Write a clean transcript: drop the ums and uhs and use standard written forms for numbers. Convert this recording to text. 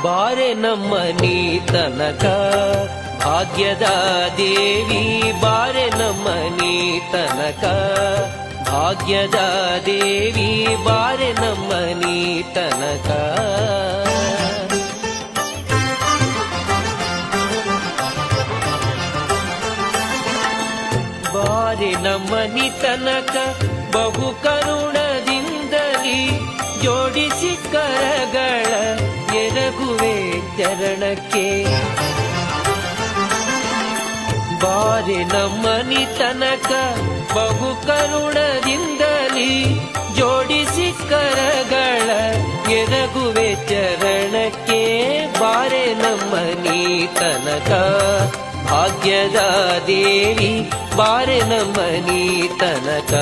ಬಾರೆ ನಮ್ಮ ನೀ ತನಕ ಭಾಗ್ಯದ ದೇವಿ ಬಾರೆ ನಮ್ಮ ನೀ ತನಕ ಭಾಗ್ಯದ ದೇವಿ ಬಾರೆ ನಮ್ಮ ನೀ ತನಕ ಬಾರೆ ನಮ್ಮ ನೀ ತನಕ ಬಹು ಕರುಣದಿಂದಲಿ ಜೋಡಿಸಿ ಕರಗಳ ಎರಗುವೆ ಚರಣಕ್ಕೆ ಬಾರೆ ನಮ್ಮ ನೀ ತನಕ ಬಹು ಕರುಣದಿಂದಲಿ ಜೋಡಿಸಿ ಕರಗಳ ಎರಗುವೆ ಚರಣಕ್ಕೆ ಬಾರೆ ನಮ್ಮ ನೀ ತನಕ ಭಾಗ್ಯದ ದೇವಿ ಬಾರೆ ನಮ್ಮ ನೀ ತನಕ